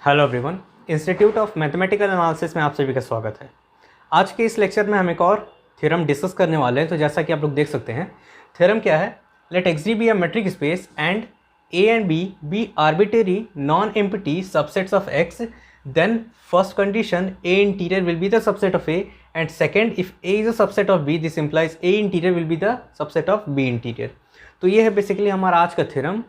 Hello everyone, institute of mathematical analysis में आप सभी का स्वागत है। आज के इस लेक्चर में हम एक और थ्योरम डिस्कस करने वाले हैं। तो जैसा कि आप लोग देख सकते हैं, थ्योरम क्या है? Let X D be a metric space and A and B arbitrary non empty subsets of X, then first condition A interior will be the subset of A, and second if A is a subset of B this implies A interior will be the subset of B interior. तो ये है basically हमारा आज का theorem,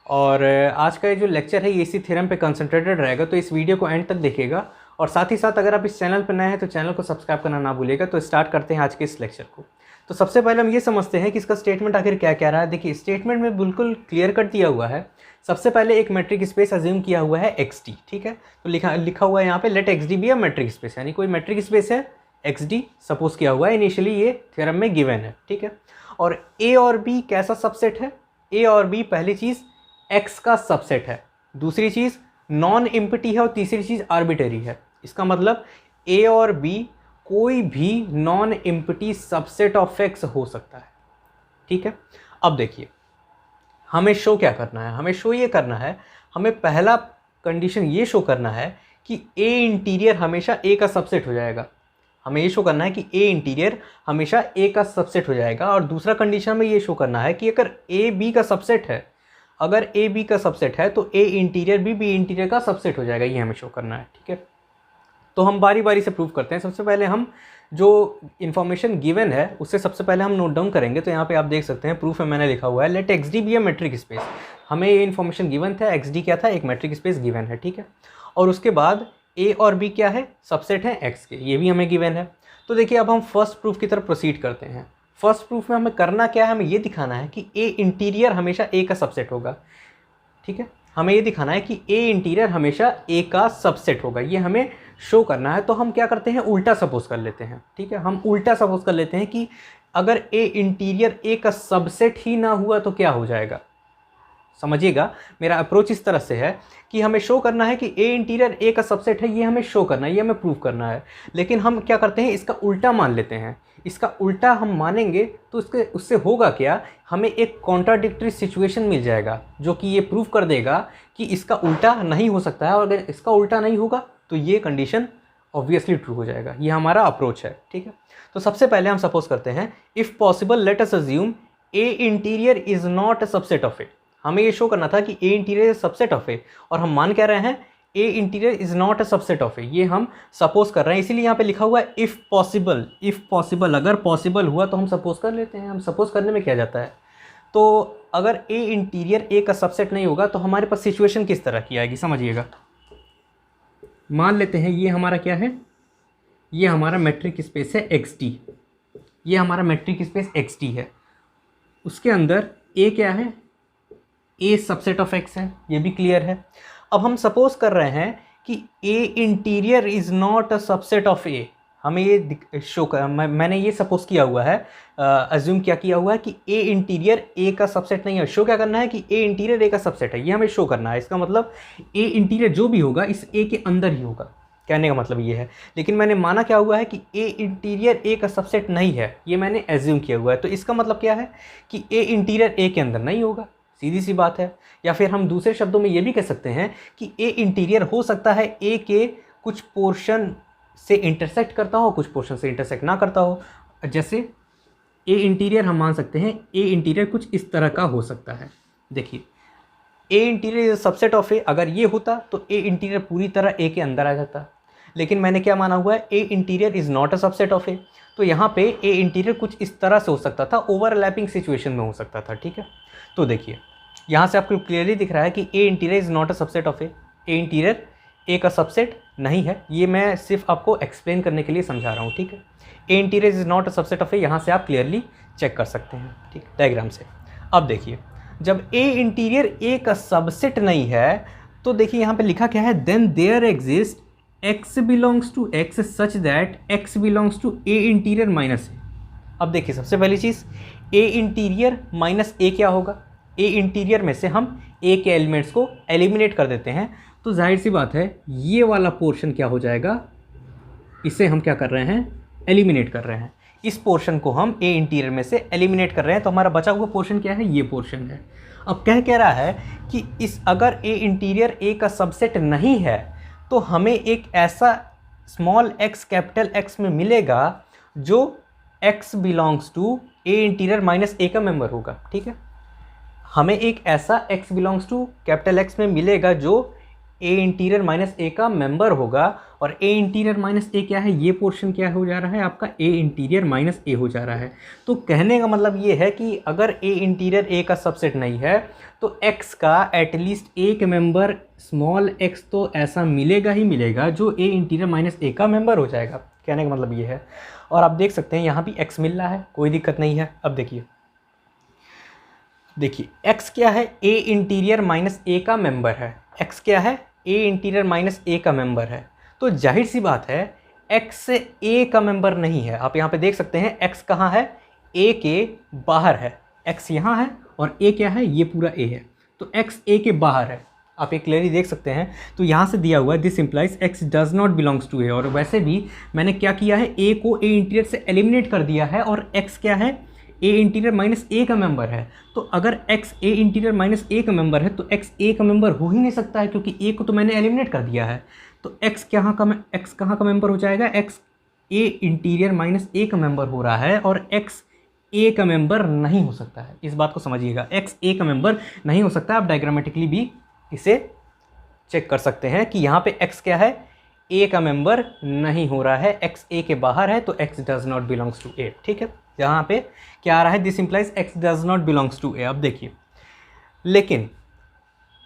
और आज का ये जो लेक्चर है ये इसी थ्योरम पे कंसंट्रेटेड रहेगा। तो इस वीडियो को एंड तक देखिएगा, और साथ ही साथ अगर आप इस चैनल पर नए हैं तो चैनल को सब्सक्राइब करना ना भूलिएगा। तो स्टार्ट करते हैं आज के इस लेक्चर को। तो सबसे पहले हम ये समझते हैं कि इसका स्टेटमेंट आखिर क्या कह रहा है। देखिए, स्टेटमेंट में बिल्कुल क्लियर कट दिया हुआ है। सबसे पहले एक मेट्रिक स्पेस अज्यूम किया हुआ है एक्स डी, ठीक है। तो लिखा हुआ है यहाँ पे let X D be a metric space, यानी कोई मेट्रिक स्पेस है एक्स डी सपोज किया हुआ है। इनिशियली ये थ्योरम में गिवन है, ठीक है। और ए और बी कैसा सबसेट है? ए और बी पहली चीज़ एक्स का सबसेट है, दूसरी चीज़ नॉन एम्प्टी है, और तीसरी चीज़ आर्बिटरी है। इसका मतलब ए और बी कोई भी non empty subset of x हो सकता है, ठीक है। अब देखिए, हमें शो क्या करना है? हमें शो ये करना है, हमें पहला कंडीशन ये शो करना है कि ए इंटीरियर हमेशा ए का सबसेट हो जाएगा। हमें ये शो करना है कि ए इंटीरियर हमेशा ए का सबसेट हो जाएगा। और दूसरा कंडीशन में ये शो करना है कि अगर ए बी का सबसेट है, अगर ए बी का सबसेट है तो ए इंटीरियर भी बी इंटीरियर का सबसेट हो जाएगा। ये हमें शो करना है, ठीक है। तो हम बारी बारी से प्रूव करते हैं। सबसे पहले हम जो इन्फॉर्मेशन गिवन है उससे सबसे पहले हम नोट डाउन करेंगे। तो यहाँ पे आप देख सकते हैं प्रूफ में मैंने लिखा हुआ है let X D be a metric space. हमें ये इन्फॉर्मेशन गिवन था, एक्स डी क्या था? एक मेट्रिक स्पेस गिवन है, ठीक है। और उसके बाद ए और बी क्या है? सबसेट है एक्स के, ये भी हमें गिवन है। तो देखिए, अब हम फर्स्ट प्रूफ की तरफ प्रोसीड करते हैं। फर्स्ट प्रूफ में हमें करना क्या है? हमें ये दिखाना है कि ए इंटीरियर हमेशा ए का सबसेट होगा, ठीक है। हमें ये दिखाना है कि ए इंटीरियर हमेशा ए का सबसेट होगा, ये हमें शो करना है। तो हम क्या करते हैं, उल्टा सपोज कर लेते हैं, ठीक है। हम उल्टा सपोज कर लेते हैं कि अगर ए इंटीरियर ए का सबसेट ही ना हुआ तो क्या हो जाएगा। समझिएगा, मेरा अप्रोच इस तरह से है कि हमें शो करना है कि ए इंटीरियर ए का सबसेट है, ये हमें शो करना है, ये हमें प्रूव करना है। लेकिन हम क्या करते हैं, इसका उल्टा मान लेते हैं। इसका उल्टा हम मानेंगे तो उससे होगा क्या? हमें एक कॉन्ट्राडिक्टरी सिचुएशन मिल जाएगा जो कि ये प्रूव कर देगा कि इसका उल्टा नहीं हो सकता है, और अगर इसका उल्टा नहीं होगा तो ये कंडीशन ऑब्वियसली ट्रू हो जाएगा। ये हमारा अप्रोच है, ठीक है। तो सबसे पहले हम सपोज करते हैं if possible let us assume A interior is not a subset of A. हमें ये शो करना था कि A interior subset of A, और हम मान क्या रहे हैं? A interior is not a subset of A. ये हम सपोज कर रहे हैं, इसीलिए यहाँ पे लिखा हुआ है इफ़ पॉसिबल। इफ़ पॉसिबल, अगर पॉसिबल हुआ तो हम सपोज कर लेते हैं। हम सपोज करने में क्या जाता है? तो अगर ए इंटीरियर ए का सबसेट नहीं होगा तो हमारे पास सिचुएशन किस तरह की आएगी, समझिएगा। मान लेते हैं ये हमारा क्या है? ये हमारा मेट्रिक स्पेस है एक्स डी। ये हमारा मेट्रिक स्पेस एक्स डी है। उसके अंदर ए क्या है? ए सबसेट ऑफ एक्स है, ये भी क्लियर है। अब हम सपोज कर रहे हैं कि A interior is not a subset of A. हमें ये शो कर, मैंने ये सपोज किया हुआ है, अज्यूम क्या किया हुआ है कि ए इंटीरियर ए का सबसेट नहीं है। शो क्या करना है कि ए इंटीरियर ए का सबसेट है, ये हमें शो करना है। इसका मतलब ए इंटीरियर जो भी होगा इस ए के अंदर ही होगा, कहने का मतलब ये है। लेकिन मैंने माना क्या हुआ है कि ए इंटीरियर ए का सबसेट नहीं है, ये मैंने एज्यूम किया हुआ है। तो इसका मतलब क्या है कि ए इंटीरियर ए के अंदर नहीं होगा, सीधी सी बात है। या फिर हम दूसरे शब्दों में ये भी कह सकते हैं कि ए इंटीरियर हो सकता है ए के कुछ पोर्शन से इंटरसेक्ट करता हो, कुछ पोर्शन से इंटरसेक्ट ना करता हो। जैसे ए इंटीरियर हम मान सकते हैं ए इंटीरियर कुछ इस तरह का हो सकता है। देखिए, ए इंटीरियर इज सबसेट ऑफ ए, अगर ये होता तो ए इंटीरियर पूरी तरह ए के अंदर आ जाता। लेकिन मैंने क्या माना हुआ है? A interior is not a subset of A. तो यहाँ पे ए इंटीरियर कुछ इस तरह से हो सकता था, ओवरलैपिंग सिचुएशन में हो सकता था, ठीक है। तो देखिए, यहाँ से आपको क्लियरली दिख रहा है कि A interior is not a subset of A. A interior A का सबसेट नहीं है, ये मैं सिर्फ आपको एक्सप्लेन करने के लिए समझा रहा हूँ, ठीक है। A interior is not a subset of A, यहाँ से आप क्लियरली चेक कर सकते हैं, ठीक, डायग्राम से। अब देखिए, जब ए इंटीरियर ए का सबसेट नहीं है तो देखिए यहाँ पे लिखा क्या है? Then there exist x belongs to x such that x belongs to A interior minus A. अब देखिए, सबसे पहली चीज़, ए इंटीरियर माइनस ए क्या होगा? ए इंटीरियर में से हम ए के एलिमेंट्स को एलिमिनेट कर देते हैं, तो जाहिर सी बात है ये वाला पोर्शन क्या हो जाएगा? इसे हम क्या कर रहे हैं? एलिमिनेट कर रहे हैं। इस पोर्शन को हम ए इंटीरियर में से एलिमिनेट कर रहे हैं, तो हमारा बचा हुआ पोर्शन क्या है? ये पोर्शन है। अब कह रहा है कि इस अगर ए इंटीरियर ए का सबसेट नहीं है तो हमें एक ऐसा स्मॉल x कैपिटल X में मिलेगा जो x belongs to a interior minus a का मेंबर होगा। ठीक है, हमें एक ऐसा x belongs to capital X में मिलेगा जो a इंटीरियर माइनस a का मेंबर होगा, और a इंटीरियर माइनस a क्या है, ये पोर्शन क्या हो जा रहा है आपका a इंटीरियर माइनस a हो जा रहा है। तो कहने का मतलब ये है कि अगर a इंटीरियर a का सबसेट नहीं है तो x का एटलीस्ट एक मेंबर स्मॉल x तो ऐसा मिलेगा ही मिलेगा जो a इंटीरियर माइनस a का मेंबर हो जाएगा। कहने का मतलब ये है। और आप देख सकते हैं यहाँ भी x मिल रहा है, कोई दिक्कत नहीं है। अब देखिए x क्या है, a इंटीरियर माइनस a का मेंबर है। x क्या है, a इंटीरियर माइनस a का मेंबर है। तो जाहिर सी बात है x a का मेंबर नहीं है। आप यहाँ पे देख सकते हैं x कहाँ है, a के बाहर है। x यहाँ है और a क्या है, ये पूरा a है, तो x a के बाहर है। आप एक क्लियरली देख सकते हैं। तो यहाँ से दिया हुआ है this implies x does not belongs to a, और वैसे भी मैंने क्या किया है, a को a इंटीरियर से एलिमिनेट कर दिया है, और x क्या है, a इंटीरियर माइनस a का मेंबर है। तो अगर x a interior minus a का मेंबर है तो x a का मेंबर हो ही नहीं सकता है, क्योंकि a को तो मैंने एलिमिनेट कर दिया है। तो x कहाँ का मेंबर हो जाएगा, x a interior minus a का मेंबर हो रहा है, और x a का मेंबर नहीं हो सकता है। इस बात को समझिएगा, x a का मेंबर नहीं हो सकता। आप डायग्रामेटिकली भी इसे चेक कर सकते हैं कि यहाँ पे x क्या है, a का मेंबर नहीं हो रहा है, x a के बाहर है, तो x does not belongs to a। ठीक है, यहाँ पे क्या आ रहा है, this implies x does not belongs to a। अब देखिए, लेकिन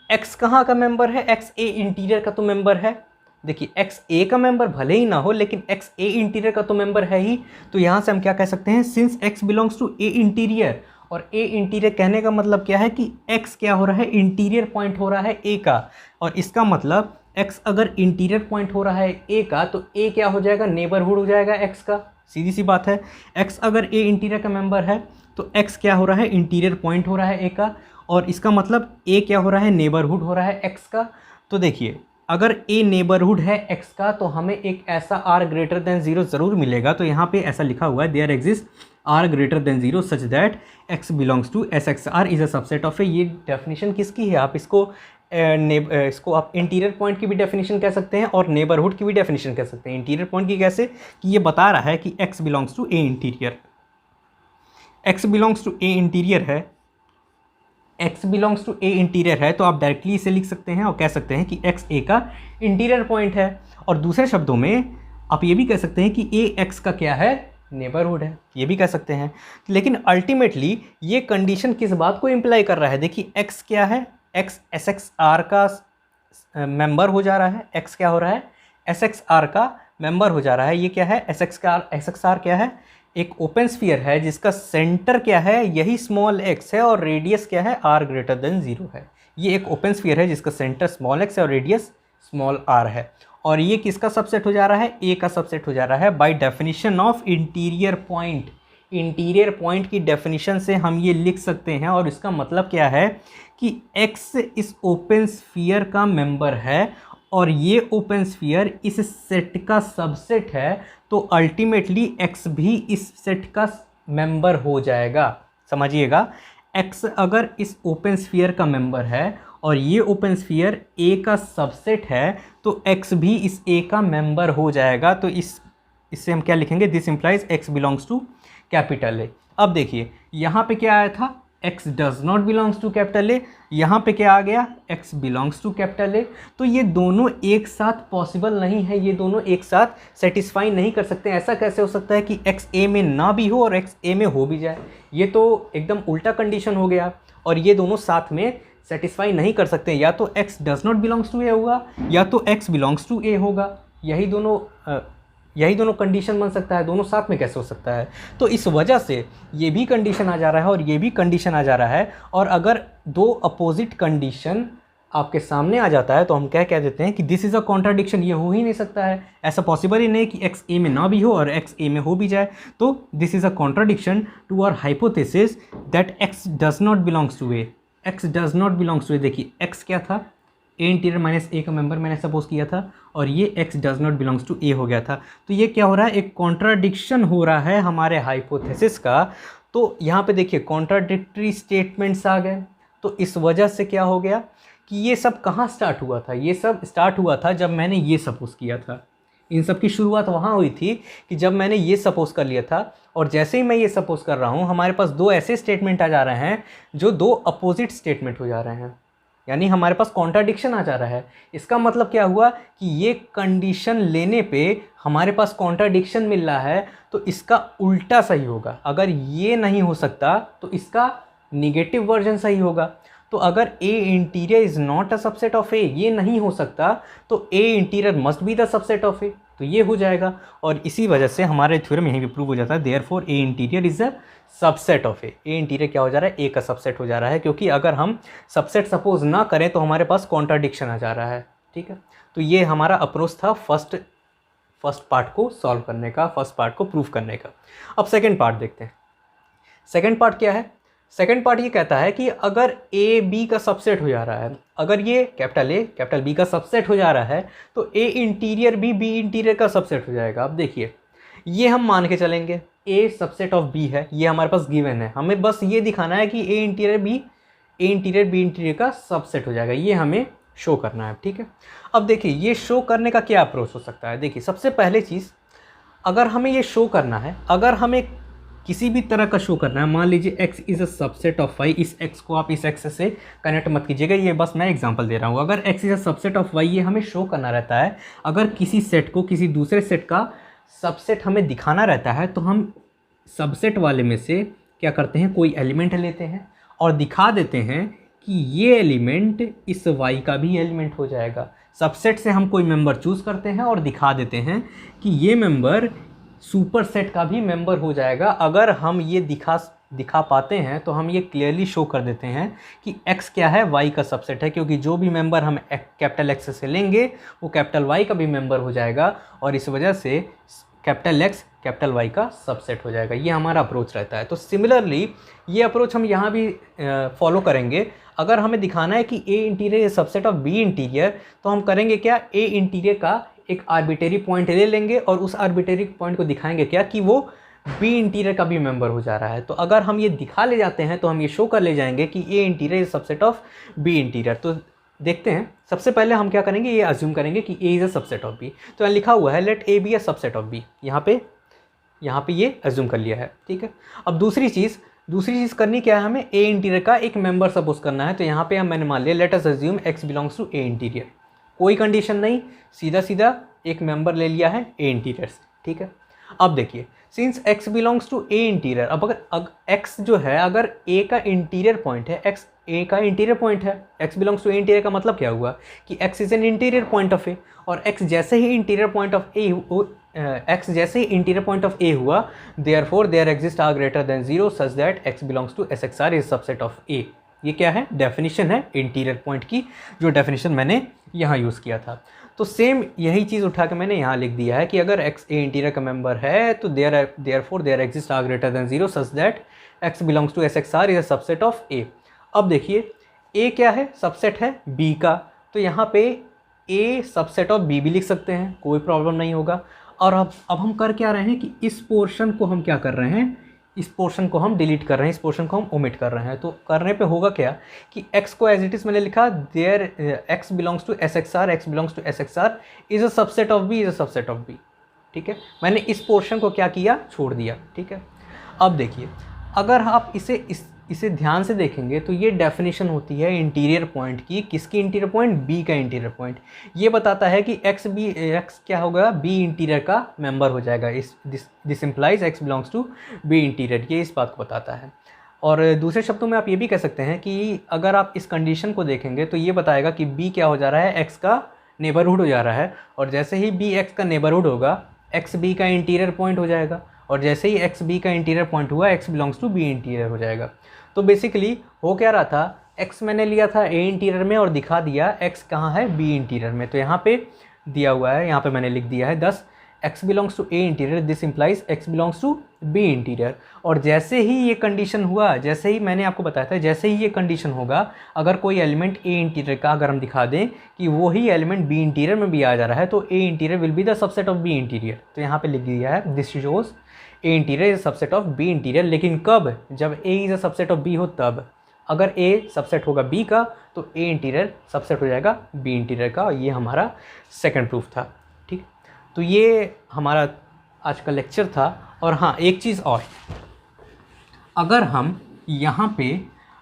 x कहाँ का मेंबर है, x a इंटीरियर का तो मेंबर है। देखिए x a का मेंबर भले ही ना हो, लेकिन x a इंटीरियर का तो मेंबर है ही। तो यहाँ से हम क्या कह सकते हैं, since x belongs to a interior, और a इंटीरियर कहने का मतलब क्या है कि x क्या हो रहा है, इंटीरियर पॉइंट हो रहा है a का, और इसका मतलब x अगर इंटीरियर पॉइंट हो रहा है a का, तो a क्या हो जाएगा, नेबरहुड हो जाएगा x का। सीधी सी बात है, x अगर a इंटीरियर का मेंबर है तो x क्या हो रहा है, इंटीरियर पॉइंट हो रहा है a का, और इसका मतलब a क्या हो रहा है, नेबरहुड हो रहा है x का। तो देखिए, अगर a नेबरहुड है x का, तो हमें एक ऐसा r ग्रेटर देन 0 ज़रूर मिलेगा। तो यहाँ पे ऐसा लिखा हुआ है, there exist r greater than 0 such that x belongs to SXR is a subset of A. ये डेफिनेशन किसकी है, आप इसको आप इंटीरियर पॉइंट की भी डेफिनेशन कह सकते हैं और नेबरहुड की भी डेफिनेशन कह सकते हैं। इंटीरियर पॉइंट की कैसे, कि ये बता रहा है कि x belongs to a interior, x belongs to a interior है, x belongs to a interior है, तो आप डायरेक्टली इसे लिख सकते हैं और कह सकते हैं कि x a का इंटीरियर पॉइंट है। और दूसरे शब्दों में आप ये भी कह सकते हैं कि a x का क्या है, नेबरहुड है, ये भी कह सकते हैं। लेकिन अल्टीमेटली ये कंडीशन किस बात को इम्प्लाई कर रहा है, देखिए x क्या है, x SXR का मेंबर हो जा रहा है, x क्या हो रहा है, SXR का मेंबर हो जा रहा है। ये क्या है, SXR क्या है, एक ओपन स्फीयर है जिसका सेंटर क्या है, यही स्मॉल x है, और रेडियस क्या है, r ग्रेटर देन 0 है। ये एक ओपन स्फीयर है जिसका सेंटर स्मॉल x है और रेडियस स्मॉल r है, और ये किसका सबसेट हो जा रहा है, a का सबसेट हो जा रहा है by definition of interior point. Interior point की डेफिनेशन से हम ये लिख सकते हैं, और इसका मतलब क्या है कि x इस ओपन स्फीयर का मेंबर है और ये ओपन स्फीयर इस सेट का सबसेट है, तो अल्टीमेटली x भी इस सेट का मेंबर हो जाएगा। समझिएगा, x अगर इस ओपन स्फीयर का मेंबर है और ये ओपन स्फीयर a का सबसेट है, तो x भी इस a का मेंबर हो जाएगा। तो इससे हम क्या लिखेंगे, this implies x belongs to capital A। अब देखिए, यहाँ पे क्या आया था, x does not belongs to capital A, यहाँ पे क्या आ गया, x belongs to capital A। तो ये दोनों एक साथ पॉसिबल नहीं है, ये दोनों एक साथ सेटिस्फाई नहीं कर सकते। ऐसा कैसे हो सकता है कि x a में ना भी हो और x a में हो भी जाए, ये तो एकदम उल्टा कंडीशन हो गया, और ये दोनों साथ में सेटिस्फाई नहीं कर सकते। या तो x does not belongs to A होगा, या तो x बिलोंग्स टू A होगा, यही दोनों कंडीशन बन सकता है, दोनों साथ में कैसे हो सकता है। तो इस वजह से ये भी कंडीशन आ जा रहा है और ये भी कंडीशन आ जा रहा है, और अगर दो अपोजिट कंडीशन आपके सामने आ जाता है तो हम क्या कह देते हैं कि दिस इज़ अ कॉन्ट्राडिक्शन। ये हो ही नहीं सकता है, ऐसा पॉसिबल ही नहीं कि x a में ना भी हो और x a में हो भी जाए। तो this is a contradiction to our hypothesis that x does not belongs to A। x does not belongs to A, देखिए x क्या था, a इंटीरियर माइनस a का मेंबर मैंने सपोज किया था, और ये x does not belongs to A हो गया था। तो ये क्या हो रहा है, एक कॉन्ट्राडिक्शन हो रहा है हमारे हाइपोथेसिस का। तो यहाँ पे देखिए कॉन्ट्राडिक्टरी स्टेटमेंट्स आ गए, तो इस वजह से क्या हो गया कि ये सब कहाँ स्टार्ट हुआ था। ये सब स्टार्ट हुआ था जब मैंने ये सपोज़ किया था। इन सब की शुरुआत वहाँ हुई थी कि जब मैंने ये सपोज़ कर लिया था, और जैसे ही मैं ये सपोज़ कर रहा हूँ हमारे पास दो ऐसे स्टेटमेंट आ जा रहे हैं जो दो अपोजिट स्टेटमेंट हो जा रहे हैं, यानी हमारे पास कॉन्ट्राडिक्शन आ जा रहा है। इसका मतलब क्या हुआ कि ये कंडीशन लेने पे हमारे पास कॉन्ट्राडिक्शन मिल रहा है, तो इसका उल्टा सही होगा। अगर ये नहीं हो सकता तो इसका निगेटिव वर्जन सही होगा। तो अगर A interior is not a subset of A, ये नहीं हो सकता, तो A interior must be the subset of A, तो ये हो जाएगा। और इसी वजह से हमारे थ्योरम यहीं पे प्रूव हो जाता है, therefore A interior is a subset of A. A interior क्या हो जा रहा है, ए का सबसेट हो जा रहा है, क्योंकि अगर हम सबसेट सपोज ना करें तो हमारे पास कॉन्ट्राडिक्शन आ जा रहा है। ठीक है, तो ये हमारा अप्रोच था फर्स्ट पार्ट को सॉल्व करने का, फर्स्ट पार्ट को प्रूव करने का। अब सेकेंड पार्ट देखते हैं। सेकेंड पार्ट क्या है? सेकेंड पार्ट ये कहता है कि अगर ए बी का सबसेट हो जा रहा है, अगर ये कैपिटल ए कैपिटल बी का सबसेट हो जा रहा है, तो ए इंटीरियर बी इंटीरियर का सबसेट हो जाएगा। अब देखिए, ये हम मान के चलेंगे ए सबसेट ऑफ बी है, ये हमारे पास गिवन है, हमें बस ये दिखाना है कि ए इंटीरियर बी इंटीरियर का सबसेट हो जाएगा, ये हमें शो करना है। ठीक है, अब देखिए ये शो करने का क्या अप्रोच हो सकता है। देखिए सबसे पहले चीज़, अगर हमें ये शो करना है, अगर हमें किसी भी तरह का शो करना है, मान लीजिए x is a subset of y, इस x को आप इस x से कनेक्ट मत कीजिएगा, ये बस मैं एग्जांपल दे रहा हूँ। अगर x is a subset of y, ये हमें शो करना रहता है। अगर किसी सेट को किसी दूसरे सेट का सबसेट हमें दिखाना रहता है, तो हम सबसेट वाले में से क्या करते हैं, कोई एलिमेंट लेते हैं और दिखा देते हैं कि ये एलिमेंट इस y का भी एलिमेंट हो जाएगा। सबसेट से हम कोई मेंबर चूज़ करते हैं और दिखा देते हैं कि ये मेंबर सुपर सेट का भी मेंबर हो जाएगा। अगर हम ये दिखा पाते हैं तो हम ये क्लियरली शो कर देते हैं कि x क्या है, y का सबसेट है, क्योंकि जो भी मेंबर हम कैपिटल X से लेंगे वो कैपिटल Y का भी मेंबर हो जाएगा, और इस वजह से कैपिटल X कैपिटल Y का सबसेट हो जाएगा। ये हमारा अप्रोच रहता है। तो सिमिलरली ये अप्रोच हम यहाँ भी फॉलो करेंगे। अगर हमें दिखाना है कि A interior subset of B interior, तो हम करेंगे क्या, A इंटीरियर का एक आर्बिट्रेरी पॉइंट ले लेंगे और उस आर्बिट्रेरी पॉइंट को दिखाएंगे क्या, कि वो बी इंटीरियर का भी मेंबर हो जा रहा है। तो अगर हम ये दिखा ले जाते हैं तो हम ये शो कर ले जाएंगे कि A interior is subset of B interior. तो देखते हैं, सबसे पहले हम क्या करेंगे, ये अज्यूम करेंगे कि A is a subset of B. तो यहाँ लिखा हुआ है let A B a subset of B, यहाँ पे ये अज्यूम कर लिया है। ठीक है, अब दूसरी चीज़ करनी क्या है, हमें ए इंटीरियर का एक मेंबर सपोज करना है। तो यहाँ पे मैंने मान लिया let us assume X belongs to A interior, कोई कंडीशन नहीं, सीधा एक मेंबर ले लिया है ए इंटीरियर से। ठीक है, अब देखिए since x belongs to A interior, अब अगर x जो है अगर a का इंटीरियर पॉइंट है, x a का इंटीरियर पॉइंट है, x belongs to A interior का मतलब क्या हुआ कि x is an interior point of a, और x जैसे ही इंटीरियर पॉइंट ऑफ a हुआ, therefore there exist R greater than 0 such that x belongs to SXR is subset of a। ये क्या है, डेफिनेशन है इंटीरियर पॉइंट की, जो डेफिनेशन मैंने यहाँ यूज़ किया था। तो सेम यही चीज़ उठा के मैंने यहाँ लिख दिया है कि अगर x ए इंटीरियर का मेंबर है तो therefore there exist R greater than 0 such that x belongs to SXR is a subset of a। अब देखिए a क्या है, सबसेट है b का, तो यहाँ पे a सबसेट ऑफ b भी लिख सकते हैं, कोई प्रॉब्लम नहीं होगा। और अब हम कर क्या रहे हैं कि इस पोर्शन को हम क्या कर रहे हैं, इस पोर्शन को हम डिलीट कर रहे हैं, इस पोर्शन को हम ओमिट कर रहे हैं। तो करने पे होगा क्या कि x को एज इट इज़ मैंने लिखा there x belongs to SXR is a subset of b। ठीक है, मैंने इस पोर्शन को क्या किया, छोड़ दिया। ठीक है, अब देखिए अगर आप इसे ध्यान से देखेंगे तो ये डेफिनेशन होती है इंटीरियर पॉइंट की। किसकी इंटीरियर पॉइंट, b का इंटीरियर पॉइंट। ये बताता है कि x क्या होगा, b इंटीरियर का मेंबर हो जाएगा। This implies x belongs to b interior, ये इस बात को बताता है। और दूसरे शब्दों में आप ये भी कह सकते हैं कि अगर आप इस कंडीशन को देखेंगे तो ये बताएगा कि b क्या हो जा रहा है, x का नेबरहुड हो जा रहा है, और जैसे ही b x का नेबरहुड होगा x b का इंटीरियर पॉइंट हो जाएगा, और जैसे ही x b का इंटीरियर पॉइंट हुआ x belongs to b interior हो जाएगा। तो बेसिकली हो क्या रहा था, x मैंने लिया था a इंटीरियर में और दिखा दिया x कहाँ है, b इंटीरियर में। तो यहाँ पे दिया हुआ है, यहाँ पे मैंने लिख दिया है 10 x belongs to a interior, this implies x belongs to b interior. और जैसे ही ये कंडीशन हुआ, जैसे ही मैंने आपको बताया था, जैसे ही ये कंडीशन होगा, अगर कोई एलिमेंट a इंटीरियर का अगर हम दिखा दें कि वही एलिमेंट b इंटीरियर में भी आ जा रहा है, तो a interior will be the subset of b interior. तो यहाँ पे लिख दिया है this shows A interior is subset of B interior. लेकिन कब, जब A is a subset of B हो तब। अगर ए सबसेट होगा बी का तो ए इंटीरियर सबसेट हो जाएगा बी इंटीरियर का, और ये हमारा सेकंड प्रूफ था। ठीक, तो ये हमारा आज का लेक्चर था। और हाँ, एक चीज़ और, अगर हम यहाँ पे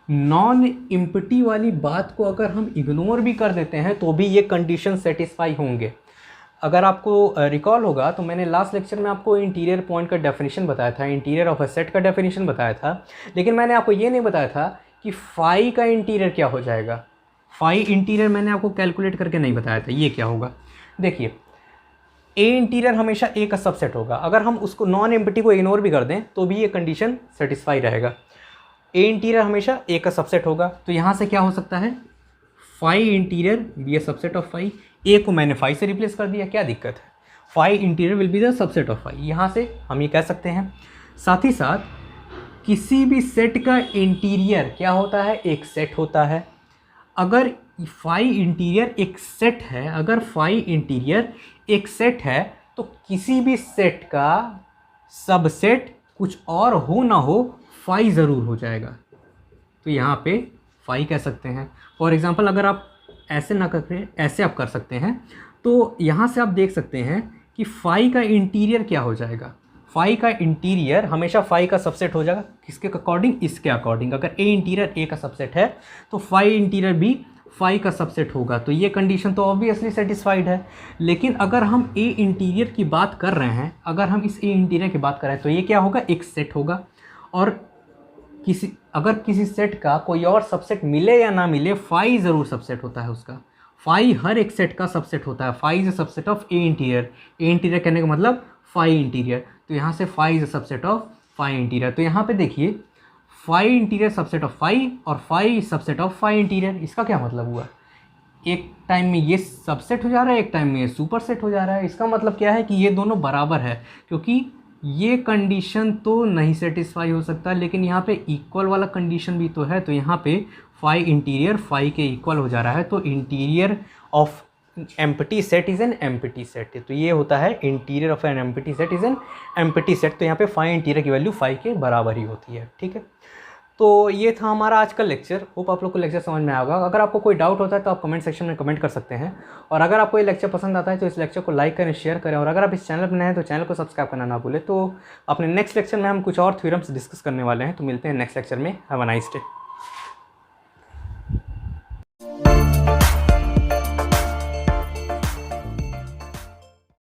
नॉन एम्प्टी वाली बात को अगर हम इग्नोर भी कर देते हैं तो भी ये कंडीशन सेटिस्फाई होंगे। अगर आपको रिकॉल होगा तो मैंने लास्ट लेक्चर में आपको इंटीरियर पॉइंट का डेफिनेशन बताया था, इंटीरियर ऑफ अ सेट का डेफिनेशन बताया था, लेकिन मैंने आपको ये नहीं बताया था कि फाई का इंटीरियर क्या हो जाएगा। फाई इंटीरियर मैंने आपको कैलकुलेट करके नहीं बताया था, ये क्या होगा। देखिए, ए इंटीरियर हमेशा ए का सबसेट होगा, अगर हम उसको नॉन एम्प्टी को इग्नोर भी कर दें तो भी ये कंडीशन सेटिस्फाई रहेगा। ए इंटीरियर हमेशा ए का सबसेट होगा, तो यहाँ से क्या हो सकता है, phi interior be A subset of phi. A को मैंने फाई से रिप्लेस कर दिया, क्या दिक्कत है, phi interior will be the subset of phi, यहाँ से हम ये कह सकते हैं। साथ ही साथ किसी भी सेट का इंटीरियर क्या होता है, एक सेट होता है। अगर फाई इंटीरियर एक सेट है, अगर फाई इंटीरियर एक सेट है तो किसी भी सेट का सबसेट कुछ और हो ना हो फाई ज़रूर हो जाएगा, तो यहाँ पे फाई कह सकते हैं। फॉर एग्जांपल अगर आप ऐसे ना करके ऐसे आप कर सकते हैं, तो यहाँ से आप देख सकते हैं कि फाई का इंटीरियर क्या हो जाएगा, फाई का इंटीरियर हमेशा फाई का सबसेट हो जाएगा, किसके अकॉर्डिंग, इसके अकॉर्डिंग। अगर ए इंटीरियर ए का सबसेट है तो फाई इंटीरियर भी फाई का सबसेट होगा, तो ये कंडीशन तो ऑब्वियसली सेटिस्फाइड है। लेकिन अगर हम ए इंटीरियर की बात कर रहे हैं, अगर हम इस ए इंटीरियर की बात कर रहे हैं तो ये क्या होगा, एक सेट होगा। और अगर किसी सेट का कोई और सबसेट मिले या ना मिले, फाई ज़रूर सबसेट होता है उसका, फाई हर एक सेट का सबसेट होता है। Phi is a subset of A interior, A interior कहने का मतलब फाई इंटीरियर, तो यहाँ से phi is a subset of phi interior. तो यहाँ पे देखिए, phi interior subset of phi और phi subset of phi interior, इसका क्या मतलब हुआ, एक टाइम में ये सबसेट हो जा रहा है, एक टाइम में ये सुपर सेट हो जा रहा है। इसका मतलब क्या है कि ये दोनों बराबर है, क्योंकि ये कंडीशन तो नहीं सेटिस्फाई हो सकता, लेकिन यहाँ पे इक्वल वाला कंडीशन भी तो है, तो यहाँ पे फाई इंटीरियर फाई के इक्वल हो जा रहा है, तो interior of empty set is an empty set. तो ये होता है interior of an empty set is an empty set, तो यहाँ पे फाई इंटीरियर की वैल्यू फाई के बराबर ही होती है। ठीक है, तो ये था हमारा आज का लेक्चर। होप आप लोग को लेक्चर समझ में आएगा। अगर आपको कोई डाउट होता है तो आप कमेंट सेक्शन में कमेंट कर सकते हैं, और अगर आपको ये लेक्चर पसंद आता है तो इस लेक्चर को लाइक करें, शेयर करें, और अगर आप इस चैनल पर नए हैं तो चैनल को सब्सक्राइब करना ना भूलें। तो अपने नेक्स्ट लेक्चर में हम कुछ और थ्योरम्स डिस्कस करने वाले हैं, तो मिलते हैं नेक्स्ट लेक्चर में। Have a nice day.